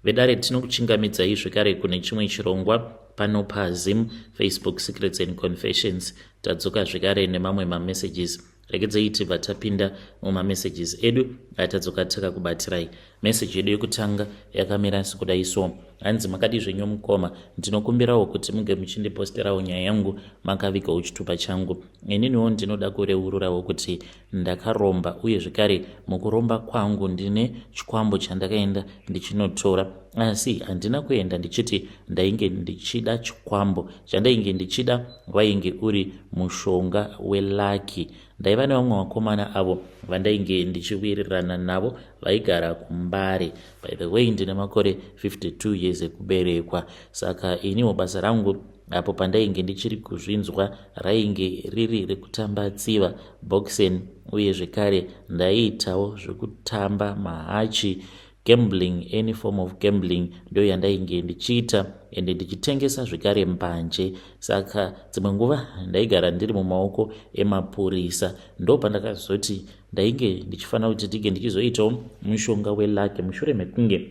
vedare tinokuchingamidzai zvekare kune chimwe chirongwa pano paZim Facebook Secrets and Confessions. Tadzoka zvekare nemamwe mamessages. Regedzei tibva tapinda mumamessages edu atadzoka takakubatirai. Message yedu yekutanga yakamira sekudai so: hanzi makadi zvenyu mukoma, ndinokumbirawo kuti munge muchindiposterawo nyaya yangu makavigawo chitupa changu. Ininiwo ndinoda kureururawo kuti ndakaromba, uye zvekare mukuromba kwangu ndine chikwambo chandakaenda ndichinotora, asi handina kuenda ndichiti ndainge ndichida chikwambo. Chandainge ndichida wainge uri mushonga weLucky. Ndaiva nevamwe vakomana avo vandainge ndichiwirirana navo vaigara kuMbare. By the way, ndine makore 52 years ekuberekwa, saka iniwo basa rangu apo pandainge ndichiri kuzvinzwa rainge riri rekutamba tsiva, boxing, uye zvekare ndaiitawo zvekutamba mahachi, gambling, any form of gambling ndo yandainge ndichiita, ende ndichitengesa zvekare mbanje. Saka dzimwe nguva ndaigara ndiri mumaoko emapurisa. Ndo pandakazoti ndainge ndichifanira kuti ndige ndichizoitawo mushonga weLucky mushure mekunge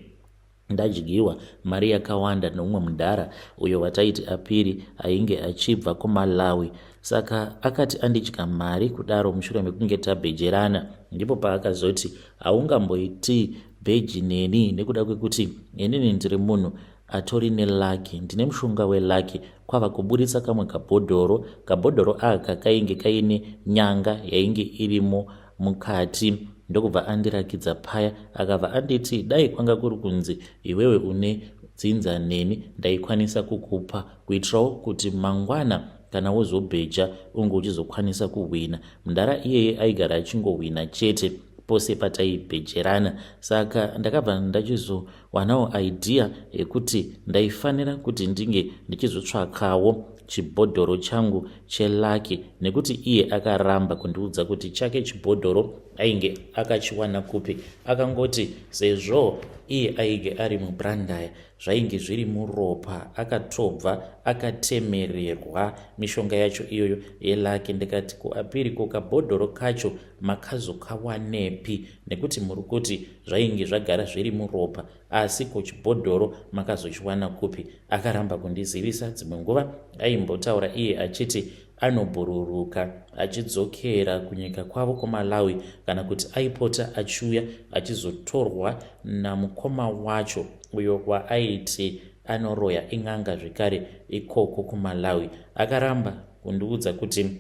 ndadyiwa mari yakawanda noumwe mudhara uyo wataiti apiri ainge achibva kuMalawi. Saka akati andidya mari kudaro mushure mekunge tabhejerana, ndipo paakazoti haungamboiti bheji neni nekuda kwekuti inini ndiri munhu atori neLucky, ndine mushonga weLucky. Kwava kuburitsa kamwe kabhodhoro aka kainge kaine nyanga yainge irimo mukati. Ndokubva andirakidza paya akabva anditi dai kwanga kuri kunzi iwewe une dzinza neni ndaikwanisa kukupa, kuitirawo kuti mangwana kana wozobheja unge uchizokwanisa kuhwina. Mudhara iyeye aigara achingowhina chete pose pataibhejerana. Saka ndakabva ndachizowanawo idea yekuti ndaifanira kuti ndinge ndichizotsvakawo chibhodhoro changu cheLucky, nekuti iye akaramba kundiudza kuti chake chibhodhoro ainge akachiwana kupi. Akangoti sezvo iye ainge ari muBrandaya, zvainge zviri muropa, akatobva akatemererwa mishonga yacho iyoyo yeLucky. Ndikati kuapiri kabhodhoro kacho makazokawanepi, nekuti muri kuti zvainge zvagara zviri muropa, asi chibhodhoro makazochiwana kupi? Akaramba kundizivisa. Dzimwe nguva aimbotaura iye achiti anobhururuka achidzokera kunyika kwavo kuMalawi, kana kuti aipota achiuya achizotorwa namukoma wacho uyo waaiti anoroya ing'anga zvekare ikoko kuMalawi. Akaramba kundiudza kuti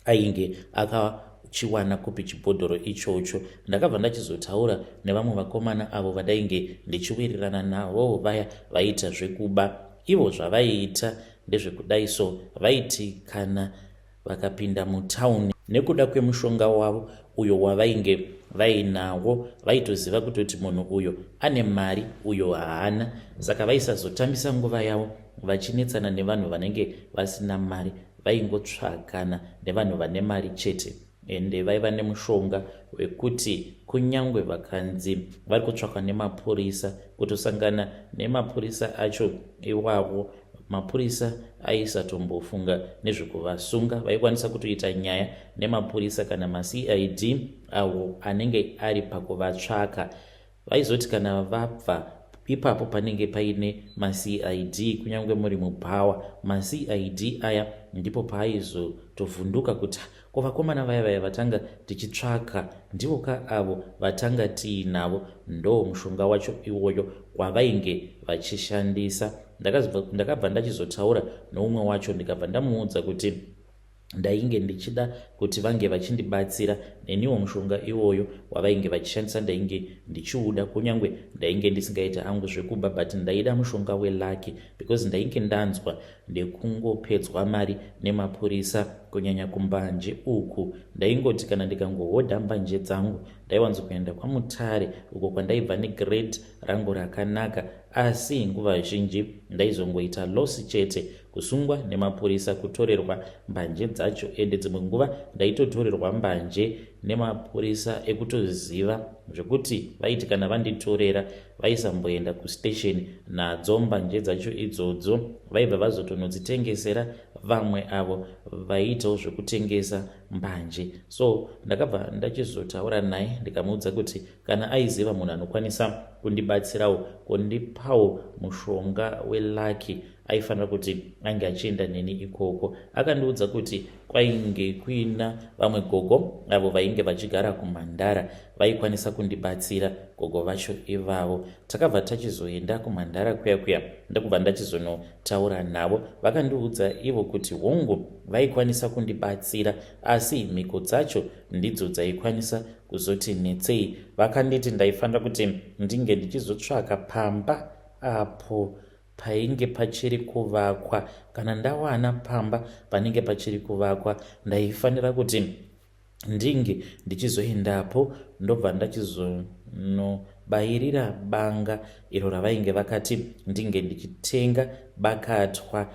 ainge akachiwana kupi chibhodhoro ichocho. Ndakabva ndachizotaura nevamwe vakomana avo vadainge ndichiwirirana navo, vaya vaita zvekuba. Ivo zvavaiita ndezvekudai so, vaiti kana vakapinda mutauni nekuda kwemushonga wavo uyo wavainge vainawo, vaitoziva kutoti munhu uyo ane mari, uyo haana. Saka vaisazotambisa nguva yavo vachinetsana nevanhu vanenge vasina mari, vaingotsvagana nevanhu vane mari chete. Ende vaiva nemushonga wekuti kunyangwe vakanzi vari kutsvakwa nemapurisa, kutosangana nemapurisa acho iwavo, mapurisa aisatomboofunga nezvekuvasunga. Vaikwanisa kutoita nyaya nemapurisa kana maCID avo anenge ari pakuvatsvaka. Vaizoti kana vabva ipapo panenge paine maCID, kunyangwe muri mubhawa, maCID aya ndipo paaizotovhunduka kuti kuvakomana vaya vatanga tichitsvaka ndivo ka avo vatanga tiinavo. Ndo mushonga wacho iwoyo wavainge vachishandisa. Ndakabva ndachizotaura noumwe wacho, ndikabva ndamuudza kuti ndainge ndichida kuti vange vachindibatsira neniwo mushonga iwoyo wavainge vachishandisa ndainge ndichiuda, kunyangwe ndainge ndisingaita hangu zvekuba, but ndaida mushonga weLucky because ndainge ndanzwa ndekungopedzwa mari nemapurisa kunyanya kumbanje uku. Ndaingoti kana ndikangohodha mbanje dzangu ndaiwanzo kuenda kwaMutare uko kwandaibva negrade rangu rakanaka, asi nguva zhinji ndaizongoita losi chete, kusungwa nemapurisa, kutorerwa mbanje dzacho. Ende dzimwe nguva ndaitotorerwa mbanje nemapurisa ekutoziva zvekuti vaiti kana vanditorera vaisamboenda kustation nadzo mbanje dzacho idzodzo, vaibva vazotonodzitengesera vamwe avo vaiitawo zvekutengesa mbanje. So ndakabva ndachizotaura naye ndikamuudza kuti kana aiziva munhu anokwanisa kundibatsirawo kundipawo mushonga weLucky aifanira kuti ange achienda neni ikoko. Akandiudza kuti kwainge kuina vamwe gogo avo vainge vachigara kuMhandara vaikwanisa kundibatsira. Gogo vacho ivavo takabva tachizoenda kuMhandara kuya ndakubva ndachizonotaura navo. Vakandiudza ivo kuti hongu vaikwanisa kundibatsira asi mhiko dzacho ndidzo dzaikwanisa kuzoti netsei. Vakanditi ndaifanira kuti ndinge ndichizotsvaka pamba apo painge pachiri kuvakwa. Kana ndawana pamba panenge pachiri kuvakwa ndaifanira kuti ndinge ndichizoendapo ndobva ndachizonobayirira banga iro ravainge vakati ndinge ndichitenga bakatwa.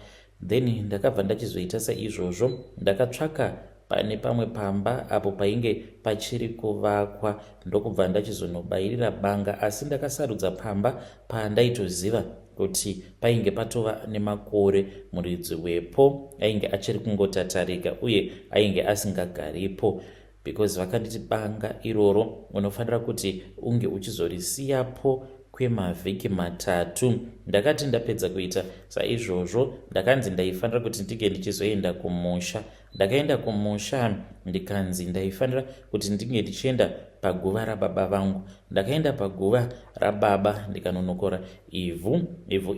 Then ndakabva ndachizoita saizvozvo, ndakatsvaka pane pamwe pamba apo painge pachiri kuvakwa ndokubva ndachizonobayirira banga, asi ndakasarudza pamba pandaitoziva kuti painge patova nemakore. Muridzi wepo ainge achiri kungotatarika uye ainge asingagaripo, because vakanditi banga iroro unofanira kuti unge uchizorisiyapo kwemavhiki 3. Ndakati ndapedza kuita saizvozvo ndakanzi ndaifanira kuti ndige ndichizoenda kumusha. Ndakaenda kumusha ndikanzi ndaifanira kuti ndinge ndichienda paguva rababa vangu. Ndakaenda paguva rababa ndikanonokora ivhu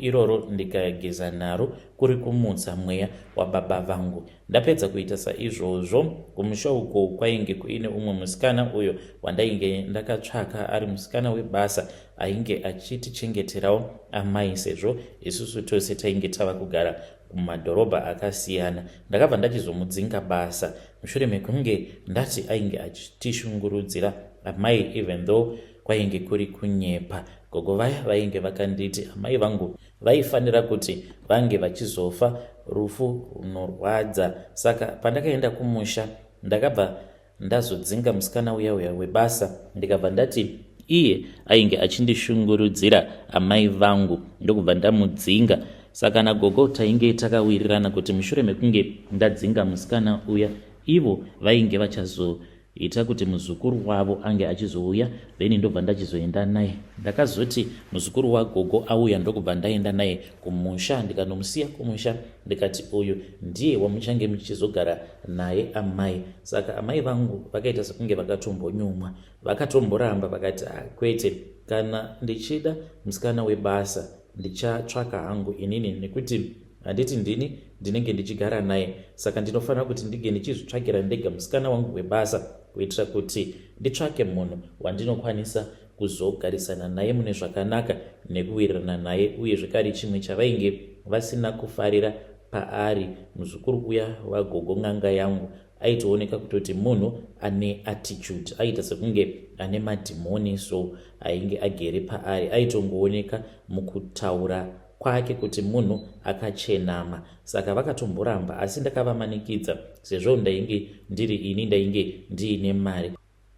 iroro ndikageza naro kuri kumutsa mweya wababa vangu. Ndapedza kuita saizvozvo kumusha uko kwainge kuine umwe musikana uyo wandainge ndakatsvaka ari musikana webasa ainge achitichengeterawo amai sezvo isusu tose tainge tava kugara mumadhorobha akasiyana. Ndakabva ndachizomudzinga basa mushure mekunge ndati ainge achitishungurudzira amai, even though kwainge kuri kunyepa. Gogo vaya vainge vakanditi amai vangu vaifanira kuti vange vachizofa rufu runorwadza. Saka pandakaenda kumusha ndakabva ndazodzinga musikana uya webasa ndikabva ndati iye ainge achindishungurudzira amai vangu ndokubva ndamudzinga. Saka nagogo tainge takawirirana kuti mushure mekunge ndadzinga musikana uya ivo vainge vachazoita kuti muzukuru wavo ange achizouya, then ndobva ndachizoenda naye. Ndakazoti muzukuru wagogo auya ndokubva ndaenda naye kumusha ndikanomusiya kumusha ndikati uyu ndiye wamuchange muchizogara naye amai. Saka amai vangu vakaita sekunge vakatombonyumwa, vakatomboramba vakati kwete, kana ndichida musikana webasa ndichatsvaka hangu inini, nekuti handiti ndini ndinenge ndichigara naye. Saka ndinofanira kuti ndige ndichizotsvakira ndega musikana wangu webasa kuitira kuti nditsvake munhu wandinokwanisa kuzogarisana naye mune zvakanaka nekuwirirana naye. Uye zvekare chimwe chavainge vasina kufarira paari muzukuru uya wagogo n'anga yangu aitooneka kutoti munhu ane attitude, aita sekunge ane madhimoni, so ainge agere paari aitongooneka mukutaura kwake kuti munhu akachenama. Saka vakatomboramba, asi ndakavamanikidza sezvo ndainge ndiri ini ndainge ndiine mari.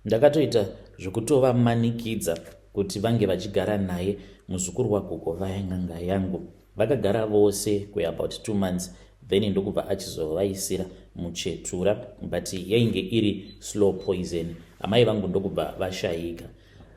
Ndakatoita zvokutovamanikidza kuti vange vachigara naye muzukuru wagogo vaya n'anga yangu. Vakagara vose kweabout 2 months, then ndokubva achizovaisira muchetura, but yainge iri slow poison. Amai vangu ndokubva vashayika.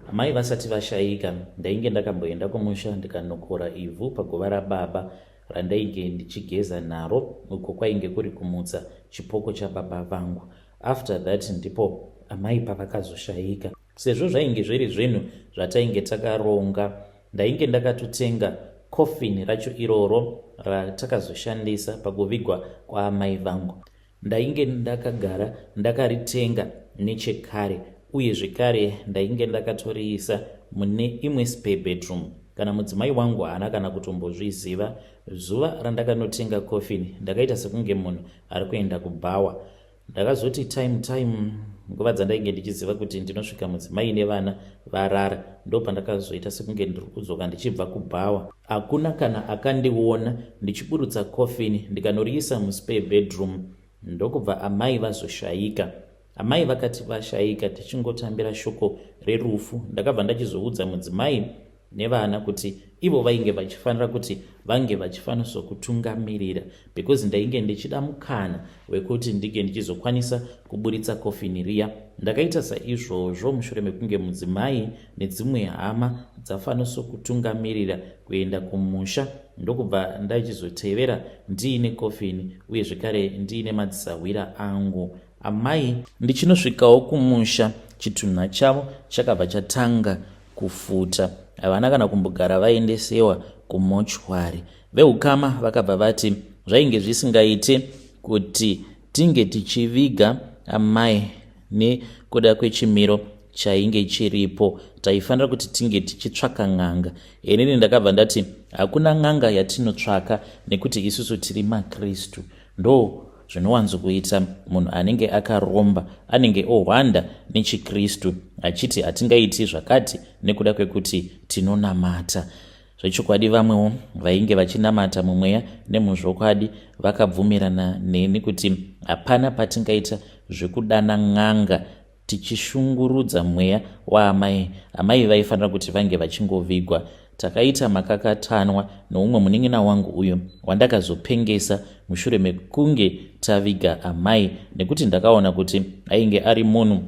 Amai vasati vashayika ndainge ndakamboenda kumusha ndikanokora ivhu paguva rababa randainge ndichigeza naro uko kwainge kuri kumutsa chipoko chababa vangu. After that ndipo amai pavakazoshayika. Sezvo zvainge zviri zvinhu zvatainge takaronga, ndainge ndakatotenga coffin racho iroro ratakazoshandisa pakuvigwa kwaamai vangu. Ndainge ndakagara ndakaritenga nechekare, uye zvekare ndainge ndakatoriisa mune imwe spare bedroom. Kana mudzimai wangu haana kana kutombozviziva. Zuva randakanotenga coffin ndakaita sekunge munhu ari kuenda kubhawa. Ndakazoti time nguva dzandainge ndichiziva kuti ndinosvika mudzimai nevana varara, ndo pandakazoita sekunge ndiri kudzoka ndichibva kubhawa. Hakuna kana akandiona ndichiburutsa coffin ndikanoriisa muspare bedroom. Ndokubva amai vazoshayika. Amai vakati vashayika tichingotambira shoko rerufu, ndakabva ndachizoudza mudzimai nevana kuti ivo vainge vachifanira kuti vange vachifanirwa kutungamirira, because ndainge ndichida mukana wekuti ndinge ndichizokwanisa kuburitsa kofini riya. Ndakaita saizvozvo mushure mekunge mudzimai nedzimwe hama dzafanirwa kutungamirira kuenda kumusha, ndokubva ndachizotevera ndiine kofini uye zvekare ndiine madzisawira angu. Amai ndichinosvikawo kumusha, chitunha chavo chakabva chatanga kufuta. Havana kana kumbogara vaendesewa kumochwari. Veukama vakabva vati zvainge zvisingaite kuti tinge tichiviga amai nekuda kwechimiro chainge chiripo, taifanira kuti tinge tichitsvaka n'anga. Inini ndakabva ndati hakuna n'anga yatinotsvaka nekuti isusu tiri maKristu. Ndo zvinowanzokuita munhu anenge akaromba, anenge ohwanda nechiKristu, achiti hatingaiti zvakati nekuda kwekuti tinonamata. Zvechokwadi vamwewo vainge vachinamata mumweya nemuzvokwadi vakabvumirana neni kuti hapana patingaita zvekudana n'anga tichishungurudza mweya waamai. Amai vaifanira kuti vange vachingovigwa. Takaita makakatanwa noumwe munin'ina wangu uyo wandakazopengesa mushure mekunge taviga amai, nekuti ndakaona kuti ainge ari munhu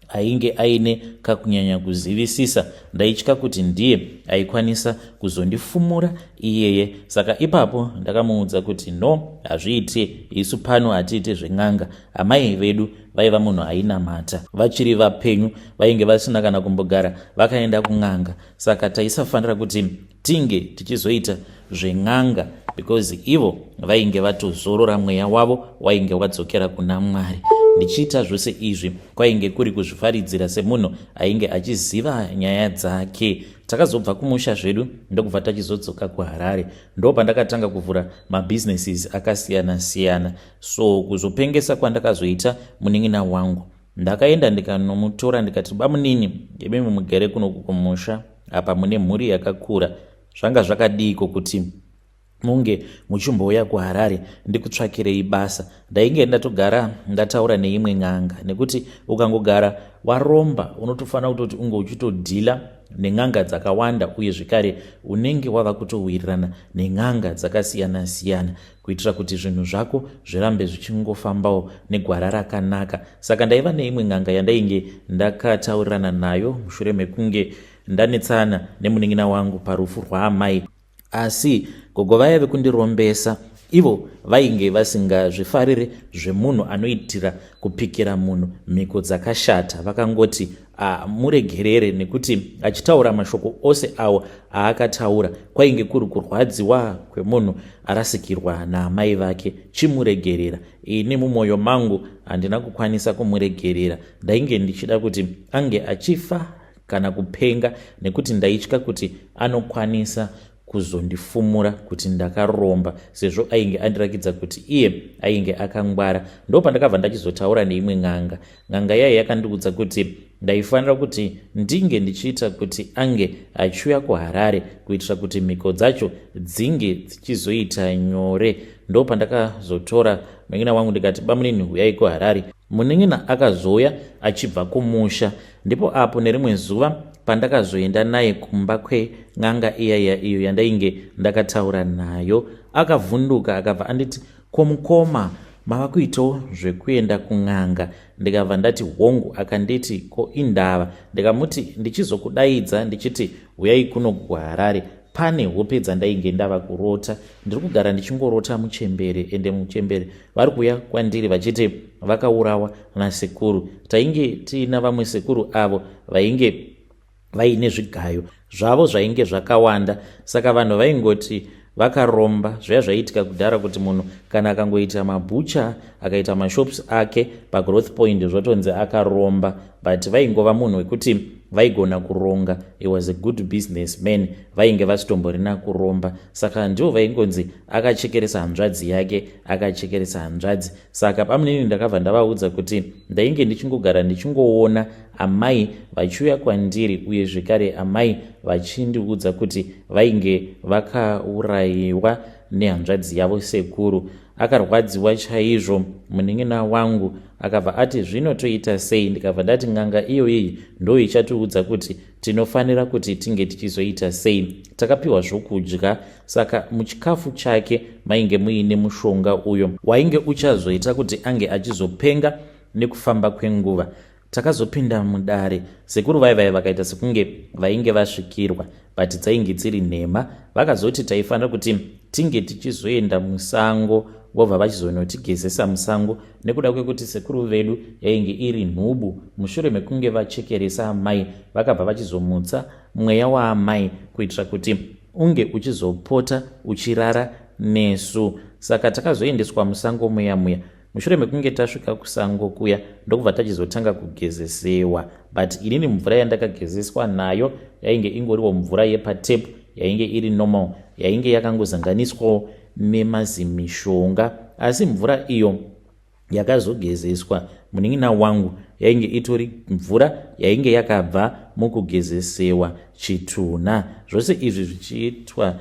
ainge aine kakunyanya kuzivisisa. Ndaitya kuti ndiye aikwanisa kuzondifumura iyeye. Saka ipapo ndakamuudza kuti no, hazviite, isu pano hatiite zven'anga. Amai vedu vaiva munhu ainamata, vachiri vapenyu vainge vasina kana kumbogara vakaenda kun'anga. Saka taisafanira kuti tinge tichizoita zven'anga, because ivo vainge vatozorora mweya wavo wainge wadzokera kuna Mwari. Ndichiita zvose izvi kwainge kuri kuzvifaridzira semunhu ainge achiziva nyaya dzake. Takazobva kumusha zvedu ndokubva tachizodzoka kuHarare. Ndo pandakatanga kuvhura mabusinesses akasiyana-siyana. So kuzopengesa kwandakazoita munin'ina wangu, ndakaenda ndikanomutora ndikati, bamunini, imimi mugere kuno kumusha, apa mune mhuri yakakura. Zvanga zvakadiko kuti munge muchimbouya kuHarare ndikutsvakirei basa? Ndainge ndatogara ndataura neimwe n'anga, nekuti ukangogara waromba unotofanira kutoti unge uchitodhila nen'anga dzakawanda, uye zvekare unenge wava kutowirirana nen'anga dzakasiyana-siyana kuitira kuti zvinhu zvako zvirambe zvichingofambawo negwara rakanaka. Saka ndaiva neimwe n'anga yandainge ndakataurirana nayo mushure mekunge ndanetsana nemunin'ina wangu parufu rwaamai. Asi gogo vaive kundirombesa. Ivo vainge vasingazvifarire zvemunhu anoitira kupikira munhu mhiko dzakashata. Vakangoti muregerere, nekuti achitaura mashoko ose awo aakataura kwainge kuri kurwadziwa kwemunhu arasikirwa naamai vake. Chimuregerera. Ini mumwoyo mangu handina kukwanisa kumuregerera. Ndainge ndichida kuti ange achifa kana kupenga, nekuti ndaitya kuti anokwanisa kuzondifumura kuti ndakaromba, sezvo ainge andirakidza kuti iye ainge akangwara. Ndo pandakabva ndachizotaura neimwe n'anga. N'anga yaye yakandiudza kuti ndaifanira kuti ndinge ndichiita kuti ange achiuya kuHarare kuitira kuti mhiko dzacho dzinge dzichizoita nyore. Ndo pandakazotora munin'ina wangu ndikati, bamunini, uyai kuHarare. Munin'ina akazouya achibva kumusha. Ndipo apo nerimwe zuva pandakazoenda naye kumba kwen'anga iyaya iyo yandainge ndakataura nayo, akavhunduka akabva anditi, komukoma, mava kuitawo zvekuenda kun'anga? Ndikabva ndati hongu. Akanditi, ko indava? Ndikamuti ndichizokudaidza ndichiti uyai kuno kuHarare, pane hope dzandainge ndava kurota. Ndiri kugara ndichingorota muchembere, ende muchembere vari kuuya kwandiri vachiti vakaurawa nasekuru. Tainge tiina vamwe sekuru avo vainge vaine zvigayo zvavo zvainge zvakawanda. Saka vanhu vaingoti vakaromba. Zvaya zvaiitika kudhara kuti munhu kana akangoita mabhucha akaita mashops ake paGrowth Point zvotonzi akaromba, but vaingova munhu wekuti vaigona kuronga. He was a good businessman. Vainge vasitomborina kuromba. Saka ndivo vaingonzi akachekeresa hanzvadzi yake, akachekeresa hanzvadzi. Saka pamunini ndakabva ndavaudza kuti ndainge ndichingogara ndichingoona amai vachiuya kwandiri, uye zvekare amai vachindiudza kuti vainge vakaurayiwa nehanzvadzi yavo sekuru. akarwadziwa chaizvo. Munin'ina wangu akabva ati zvino toita sei? Ndikabva ndati n'anga iyoyi ndo ichatiudza kuti tinofanira kuti tinge tichizoita sei. Takapiwa zvokudya, saka muchikafu chake mainge muine mushonga uyo wainge uchazoita kuti ange achizopenga nekufamba kwenguva. Takazopinda mudare, sekuru vaivai vakaita sekunge vainge vasvikirwa, but dzainge dziri nhema. Vakazoti taifanira kuti tinge tichizoenda musango, vobva vachizonotigezesa musango, nekuda kwekuti sekuru vedu yainge iri nhubu. Mushure mekunge vachekeresa amai, vakabva vachizomutsa mweya waamai kuitira kuti unge uchizopota uchirara nesu. Saka takazoendeswa musango muya muya. Mushure mekunge tasvika kusango kuya, ndokubva tachizotanga kugezesewa. But inini mvura yandakagezeswa nayo yainge ingoriwo mvura yepatepu, yainge iri normal, yainge yakangozanganiswawo nemazimishonga. Asi mvura iyo yakazogezeswa munin'ina wangu yainge itori mvura yainge yakabva mukugezesewa chitunha. Zvose izvi zvichiitwa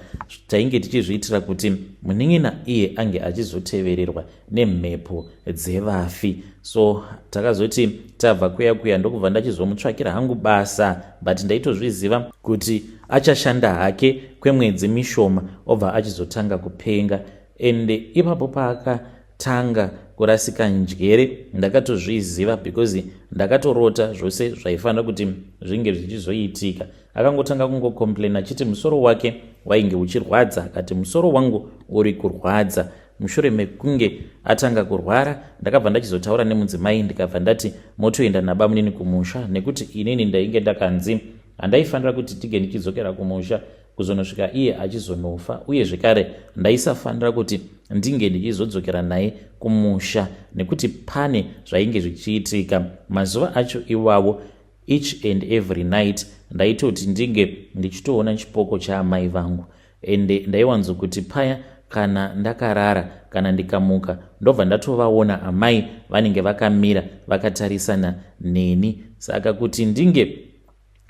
tainge tichizviitira kuti munin'ina iye ange achizotevererwa nemhepo dzevafi. So takazoti tabva kuya ndokubva ndachizomutsvakira hangu basa, but ndaitozviziva kuti achashanda hake kwemwedzi mishoma obva achizotanga kupenga. Ende ipapo paakatanga kurasika njere ndakatozviziva because ndakatorota zvose zvaifanira kuti zvinge zvichizoitika. Akangotanga kungokomplaina achiti musoro wake wainge uchirwadza, akati musoro wangu uri kurwadza. Mushure mekunge atanga kurwara, ndakabva ndachizotaura nemudzimai ndikabva ndati motoenda nabamunini kumusha, nekuti inini ndainge ndakanzi handaifanira kuti tige ndichidzokera kumusha kuzonosvika iye achizonofa, uye zvekare ndaisafanira kuti ndinge ndichizodzokera naye kumusha nekuti pane zvainge zvichiitika mazuva acho iwawo. Each and every night ndaitoti ndinge ndichitoona chipoko chaamai vangu, ende ndaiwanzokuti paya kana ndakarara kana ndikamuka ndobva ndatovaona amai vanenge vakamira vakatarisana neni. Saka kuti ndinge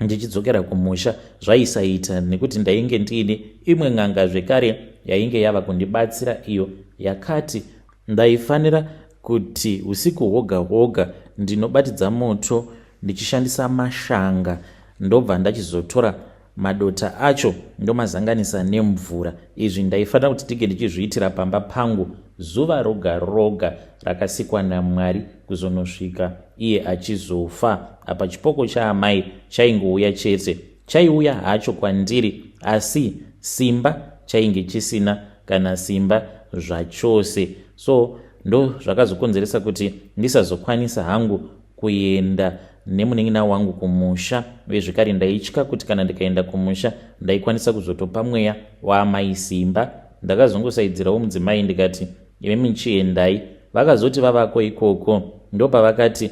ndichidzokera kumusha zvaisaita, nekuti ndainge ndiine imwe n'anga zvekare yainge yava kundibatsira, iyo yakati ndaifanira kuti usiku hwoga hwoga ndinobatidza moto ndichishandisa mashanga, ndobva ndachizotora madota acho ndomazanganisa nemvura. Izvi ndaifanira kuti tige ndichizviitira pamba pangu zuva roga roga rakasikwa naMwari kuzonosvika iye achizofa. Apa chipoko chaamai chaingouya chete, chaiuya hacho kwandiri, asi simba chainge chisina kana simba zvachose. So ndo zvakazokonzeresa kuti ndisazokwanisa hangu kuenda nemunin'ina wangu kumusha, uye zvekare ndaitya kuti kana ndikaenda kumusha ndaikwanisa kuzotopa mweya waamai simba. Ndakazongosaidzirawo mudzimai ndikati imi muchiendai. Vakazoti vavako ikoko ndopavakati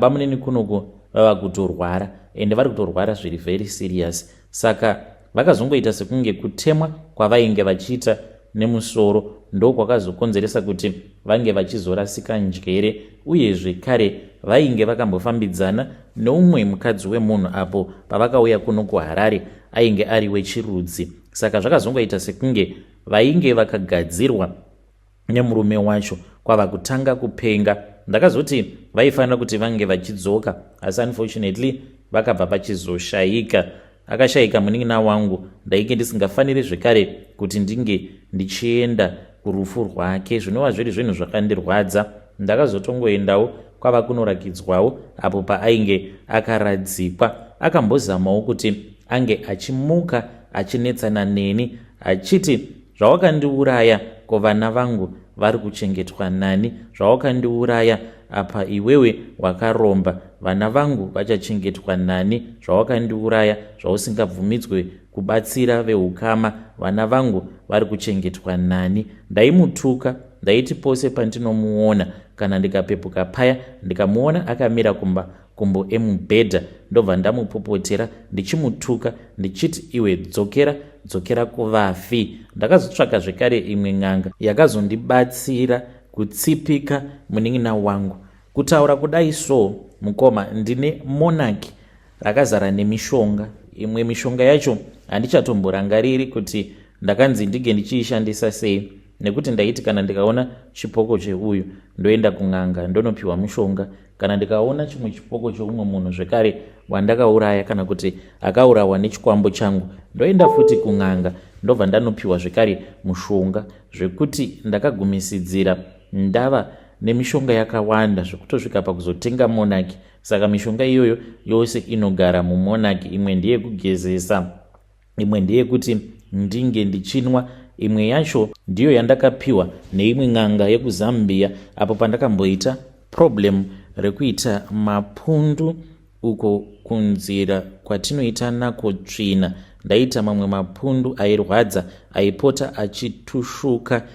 bamunini kunoku vava kutorwara, ende vari kutorwara zviri very serious. Saka vakazongoita sekunge kutemwa kwavainge vachiita nemusoro ndo kwakazokonzeresa kuti vange vachizorasika njere, uye zvekare vainge vakambofambidzana neumwe mukadzi wemunhu apo pavakauya kuno kuHarare ainge ari wechirudzi. Saka zvakazongoita sekunge vainge vakagadzirwa nemurume wacho kwava kutanga kupenga. Ndakazoti vaifanira kuti vange vachidzoka, asi unfortunately vakabva vachizoshayika. Akashayika munin'ina wangu, ndainge ndisingafaniri zvekare kuti ndinge ndichienda kurufu rwake. Zvinova zviri zvinhu zvakandirwadza. Ndakazotongoendawo kwava kunorakidzwawo apo paainge akaradzikwa. Akambozamawo kuti ange achimuka achinetsana neni achiti, zvawakandiuraya ko vana vangu vari kuchengetwa nani, zvawakandiuraya apa iwewe wakaromba, vana vangu vachachengetwa nani, zvawakandiuraya zvausingabvumidzwe kubatsira veukama, vana vangu vari kuchengetwa nani. Ndaimutuka, ndaiti pose pandinomuona kana ndikapepuka paya ndikamuona akamira kumbo emubhedha ndobva ndamupopotera ndichimutuka ndichiti, iwe dzokera kuvafi. Ndakazotsvaka zvekare imwe n'anga yakazondibatsira kutsipika munin'ina wangu. Kutaura kudai so mukoma, ndine monaki rakazara nemishonga. Imwe mishonga yacho handichatomborangariri kuti ndakanzi ndige ndichiishandisa sei. nekuti ndaiti kana ndikaona chipoko cheuyu ndoenda kun'anga ndonopiwa mushonga, kana ndikaona chimwe chipoko cheumwe munhu zvekare wandakauraya kana kuti akaurawa nechikwambo changu ndoenda futi kun'anga ndobva ndanopiwa zvekare mushonga, zvekuti ndakagumisidzira ndava nemishonga yakawanda zvekutosvika pakuzotenga monaki. Saka mishonga iyoyo yose inogara mumonaki. Imwe ndiye kugezesa, imwe ndiye kuti ndinge ndichinwa, imwe yacho ndiyo yandakapiwa neimwe n'anga yekuzambia apo pandakamboita problem rekuita mapundu uko kunzira kwatinoita nako tsvina. Ndaita mamwe mapundu airwadza aipota achitushuka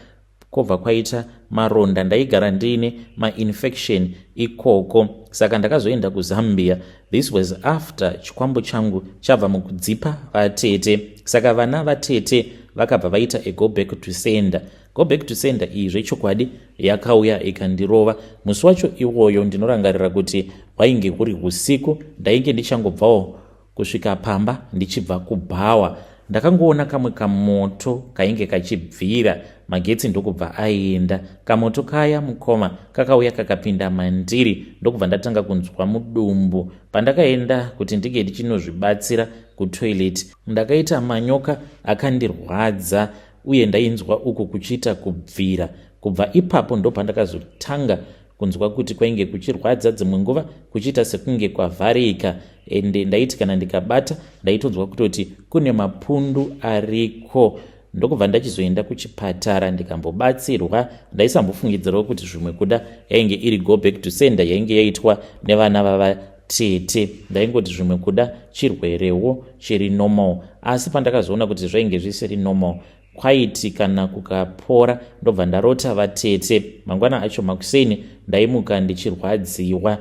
kobva kwaita maronda, ndaigara ndine mainfection ikoko. Saka ndakazoenda kuzambia. This was after chikwambo changu chabva mukudzipa vatete. Saka vana vatete vakabva vaita go back to sender. Go back to sender iyi zvechokwadi yakauya ikandirova. Musi wacho iwoyo ndinorangarira kuti wainge kuri usiku, ndainge ndichangobvawo kusvika pamba ndichibva kubhawa. Ndakangoona kamwe kamoto kainge kachibvira, magetsi ndokubva aenda. Kamoto kaya mukoma kakauya kakapinda mandiri, ndokubva ndatanga kunzwa mudumbu. Pandakaenda kuti ndinge ndichinozvibatsira kutoilet, ndakaita manyoka akandirwadza uye ndainzwa uku kuchiita kubvira. Kubva ipapo ndo pandakazotanga kunzwa kuti kwainge kuchirwadza, dzimwe nguva kuchiita sekunge kwavharika, ende ndaiti kana ndikabata ndaitonzwa kutoti kune mapundu ariko. Ndokubva ndachizoenda kuchipatara ndikambobatsirwa. Ndaisambofungidzirawo kuti zvimwe kuda yainge iri go back to sender yainge yaitwa nevana vavatete. Ndaingoti zvimwe kuda chirwerewo chiri normal, asi pandakazoona kuti zvainge zvisiri normal kwaiti kana kukapora ndobva ndarota vatete. Mangwana acho makuseni ndaimuka ndichirwadziwa.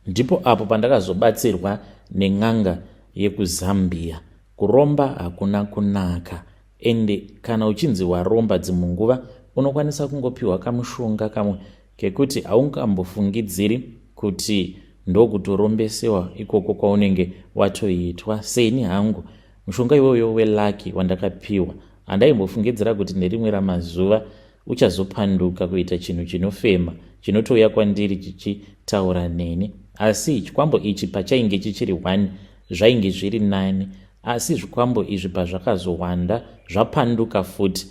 Ndipo apo pandakazobatsirwa nen'anga yekuzambia. Kuromba hakuna kunaka, ende kana uchinzi waromba dzimwe nguva unokwanisa kungopiwa kamushonga kamwe kekuti haungambofungidziri kuti ndokutorombesewa ikoko kwaunenge watoitwa. Seni hangu mushonga iwoyo welaki wandakapiwa, handaimbofungidzira kuti nerimwe ramazuva uchazopanduka kuita chinhu chinofema chinotouya kwandiri chichitaura neni. Asi chikwambo ichi pachainge chichiri 1 zvainge zviri 9, asi zvikwambo izvi pazvakazowanda zvapanduka futi.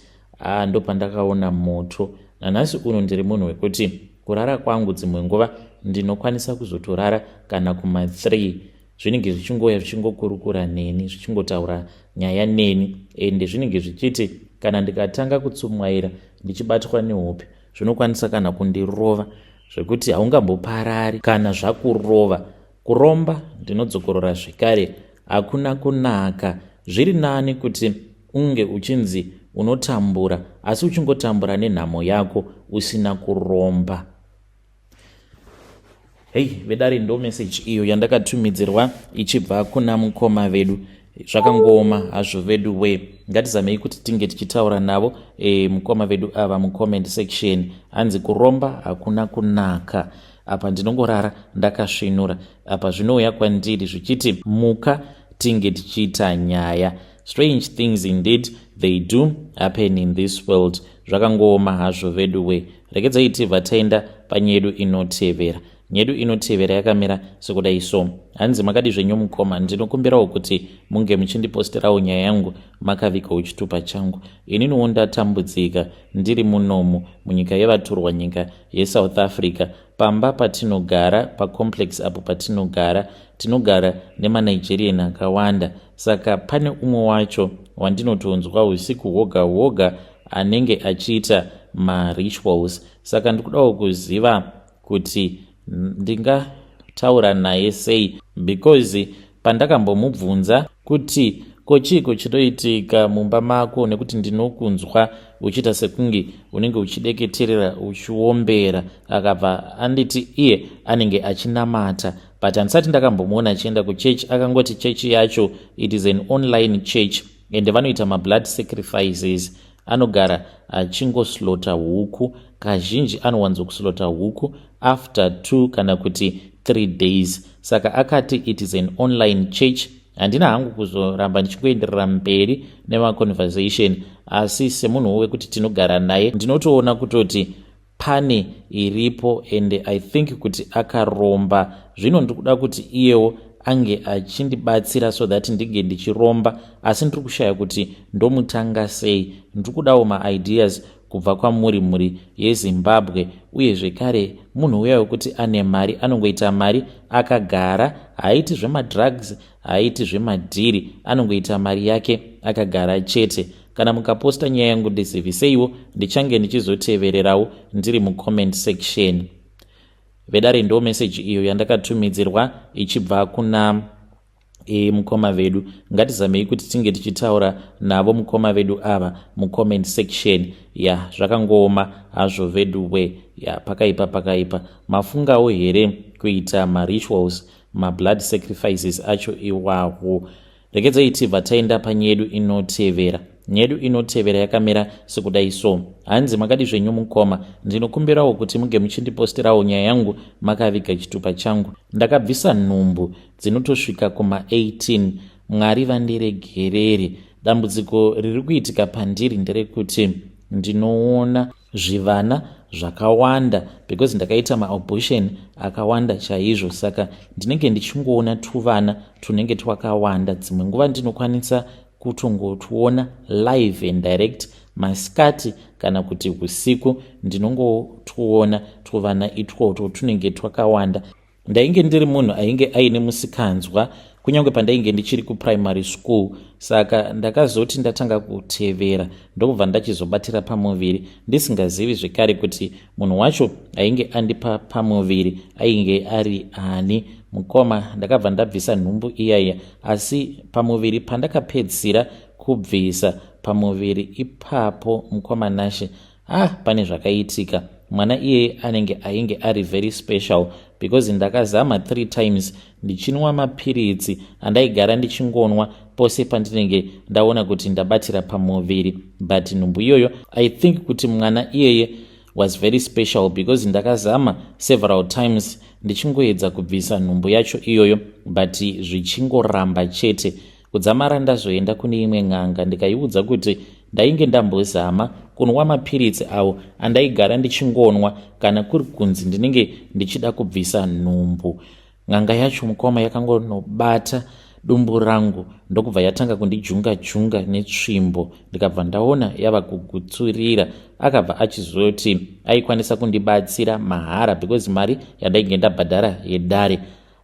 Ndo pandakaona moto. Nanhasi uno ndiri munhu wekuti kurara kwangu dzimwe nguva ndinokwanisa kuzotorara kana kuma3 zvinenge zvichingoya zvichingokurukura neni, zvichingotaura nyaya neni, ende zvinenge zvichiti kana ndikatanga kutsumwaira ndichibatwa nehope zvinokwanisa kana kundirova zvekuti haungamboparari kana zvakurova. Kuromba ndinodzokorora zvekare hakuna kunaka. Zviri nani kuti unge uchinzi unotambura asi uchingotambura nenhamo yako usina kuromba. Hei vedare, ndo message iyo yandakatumidzirwa ichibva kuna mukoma vedu. Zvakangooma hazvo vedu we, ngatizamei kuti tinge tichitaura navo mukoma vedu ava mucomment section. Hanzi kuromba hakuna kunaka. Apa ndinongorara ndakasvinura. Apa zvinouya kwandiri zvichiti muka tinge tichiita nyaya. Strange things indeed they do happen in this world. Zvakangooma hazvo vedu we. Regedzai tibva taenda panyedu inotevera. Nyedu inotevera yakamira sekudai so. Hanzi makadi zvenyu mukoma, ndinokumbirawo kuti munge muchindiposterawo nyaya yangu makavika uchitupa changu. Ininiwo ndatambudzika ndiri munomu munyika yevaturwa, nyika yeSouth Africa. Pamba patinogara, pacomplex apo patinogara, tinogara nemanigerian akawanda. Saka pane umwe wacho wandinotonzwa usiku hwoga hwoga anenge achiita marituals. Saka ndikudawo kuziva kuti ndingataura naye sei, because pandakambomubvunza kuti kochiko chinoitika mumba mako, nekuti ndinokunzwa uchiita sekunge unenge uchideketerera uchiombera. Akabva anditi iye anenge achinamata, but handisati ndakambomuona achienda kuchechi. Akangoti chechi yacho it is an online church and vanoita mablood sacrifices. Anogara achingoslota huku, kazhinji anowanzokuslota huku after 2 kana kuti 3 days. Saka akati it is an online church handina hangu kuzoramba ndichingoenderera mberi nemaconversation, asi semunhu wekuti tinogara naye ndinotoona kutoti pane iripo, and I think kuti akaromba. Zvino ndikuda kuti iyewo ange achindibatsira so that ndige ndichiromba, asi ndiri kushaya kuti ndomutanga sei. Ndiri kudawo maideas kubva kwamuri mhuri yeZimbabwe, uye zvekare munhu uya wekuti ane mari anongoita mari akagara, haaiti zvemadrugs, haaiti zvemadhiri, anongoita mari yake akagara chete. Kana mukaposta nyaya yangu ndiziviseiwo, ndichange ndichizotevererawo ndiri mucomment section. Vedare ndo message iyo yandakatumidzirwa ichibva kuna mukoma vedu. Ngatizamei kuti tinge tichitaura navo mukoma vedu ava mucomment section. Ya zvakangooma hazvo vedu we, ya pakaipa mafungawo here kuita marituals, mablood sacrifices acho iwawo. Rekedzai tibva taenda panyedu inotevera. Nyedu inotevera yakamera sekudai so. Hanzi makadi zvenyu mukoma, ndinokumbirawo kuti muge muchindiposterawo nyaya yangu makaviga chitupa changu. Ndakabvisa nhumbu dzinotosvika kuma 18. Mwari vandiregerere. Dambudziko riri kuitika pandiri nderekuti ndinoona zvivana zvakawanda because ndakaita maabortion akawanda chaizvo, saka ndinenge ndichingoona tuvana tunenge twakawanda. Dzimwe nguva ndinokwanisa kutongotuona live and direct masikati kana kuti usiku, ndinongotuona tuvana itwoto tunenge twakawanda. Ndainge ndiri munhu ainge aine musikanzwa kunyange pandainge ndichiri kuprimary school, saka ndakazoti ndatanga kutevera ndokubva ndachizobatira pamuviri ndisingazivi zvekare kuti munhu wacho ainge andipa pamuviri ainge ari ani. Mukoma ndakabva ndabvisa nhumbu iyaya, asi pamuviri pandakapedzisira kubvisa pamuviri ipapo mukoma Nashe, pane zvakaitika. Mwana iye ainge ari very special because ndakazama 3 times ndichinwa mapiritsi andaigara ndichingonwa pose pandinenge ndaona kuti ndabatira pamuviri, but nhumbu iyoyo I think kuti mwana iyeye was very special because ndakazama several times ndichingoedza kubvisa nhumbu yacho iyoyo, but zvichingoramba chete. Kudzamara ndazoenda kune imwe n'anga ndikaiudza kuti ndainge ndambozama kunwa mapiritsi awo andaigara ndichingonwa kana kuri kunzi ndinenge ndichida kubvisa nhumbu. N'anga yacho mukoma yakangonobata dumbu rangu ndokubva yatanga kundijunga netsvimbo, ndikabva ndaona yava kugutsurira. Akabva achizoti aikwanisa kundibatsira mahara because mari yandainge ndabhadhara yedare.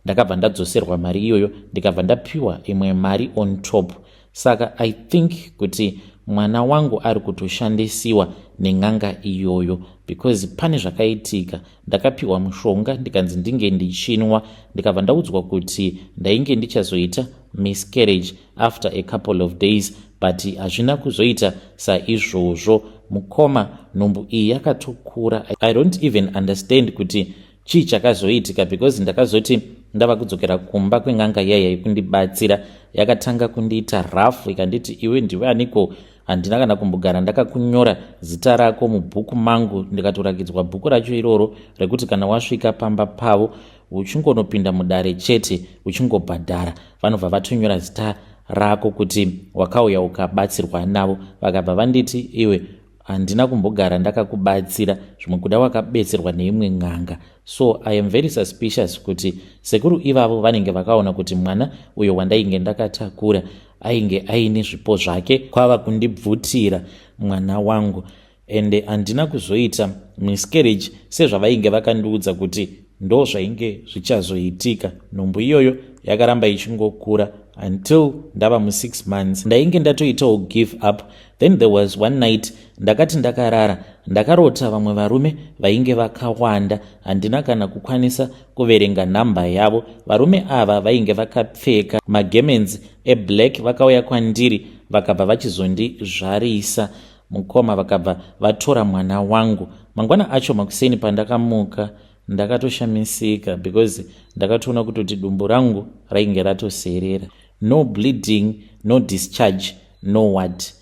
Ndakabva ndadzoserwa mari iyoyo ndikabva ndapiwa imwe mari on top. Saka I think kuti mwana wangu ari kutoshandisiwa neng'anga iyoyo because pane zvakaitika. Ndakapiwa mushonga ndikanzi ndinge ndichinwa, ndikabva ndaudzwa kuti ndainge ndichazoita miscarriage after a couple of days, but hazvina kuzoita saizvozvo. Mukoma nhumbu iyi yakatokura. I don't even understand kuti chii chakazoitika because ndakazoti ndava kudzokera kumba kweng'anga yaya yekundibatsira yakatanga kundiita rafu ikanditi iwe ndiwe aniko, handina kana kumbogara ndakakunyora zita rako mubhuku mangu. Ndikatorakidzwa bhuku racho iroro rekuti kana wasvika pamba pavo uchingonopinda mudare chete uchingobhadhara vanobva vatonyora zita rako kuti wakauya ukabatsirwa navo. Vakabva vanditi iwe handina kumbogara ndakakubatsira, zvimwe kuda wakabetserwa neimwe n'anga. So I am very suspicious kuti sekuru ivavo vanenge vakaona kuti mwana uyo wandainge ndakatakura ainge aine zvipo zvake kwava kundibvutira mwana wangu, and handina kuzoita miscarriage sezvavainge vakandiudza kuti ndo zvainge zvichazoitika. Nhumbu iyoyo yakaramba ichingokura until ndava mu6 months. Ndainge ndatoitawo give up. Then there was one night ndakati ndakarara ndakarota vamwe varume vainge vakawanda, handina kana kukwanisa kuverenga nhamba yavo. Varume ava vainge vakapfeka magemens eblack, vakauya kwandiri vakabva vachizondizvarisa. Mukoma vakabva vatora mwana wangu. Mangwana acho makuseni pandakamuka ndakatoshamisika because ndakatoona kutoti dumbu rangu rainge ratoserera. No bleeding, no discharge, no what.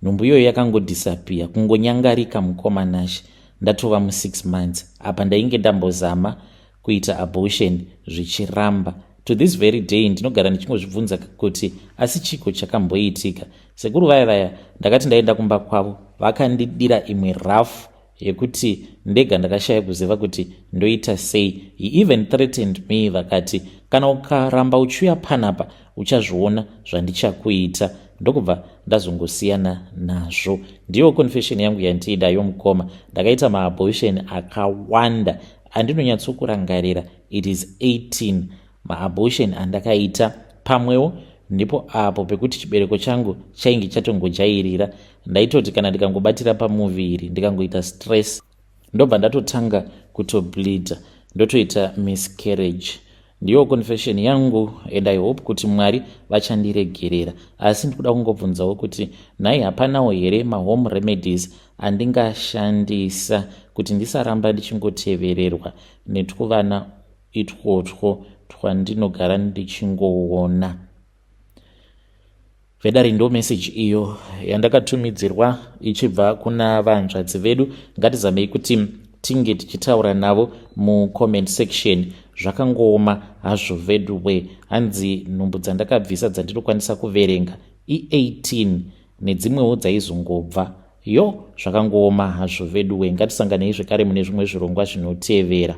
Nhumbu iyoyo yakangodisappear, kungonyangarika mukoma Nashe. Ndatova mu6 months. Apa ndainge ndambozama kuita abortion zvichiramba. To this very day ndinogara ndichingozvibvunza kuti asi chiko chakamboitika. Sekuru vaya ndakati ndaenda kumba kwavo vakandidira imwe rafu yekuti ndega ndakashaya kuziva kuti ndoita sei. He even threatened me vakati kana ukaramba uchiuya panapa uchazviona zvandichakuita. Ndokubva ndazongosiyana nazvo. Ndiyo confession yangu yandiida yomukoma. Ndakaita maabortion akawanda andinonyatsokurangarira. It is 18 maabortion andakaita. Pamwewo ndipo apo pekuti chibereko changu chainge chatongojairira. Ndaitoti kana ndikangobatira pamuviri ndikangoita stress ndobva ndatotanga kutobleeda, ndotoita miscarriage. Ndiyo confession yangu and I hope kuti Mwari vachandiregerera. Asi ndikuda kungobvunzawo kuti nhai hapanawo here mahome remedies andingashandisa kuti ndisaramba ndichingotevererwa netukuvana itwotwo twandinogara ndichingoona. Vedari ndo message iyo yandakatumidzirwa ichibva kuna vanzvadzi vedu. Ngatizamei kuti tinge tichitaura navo mucomment section. Zvakangooma hazvo vedu we. Hanzi nhumbu dzandakabvisa dzandinokwanisa kuverenga i18 nedzimwewo dzaizongobva. Yo, zvakangooma hazvo vedu we. Ngatisanganei zvekare mune zvimwe zvirongwa zvinotevera.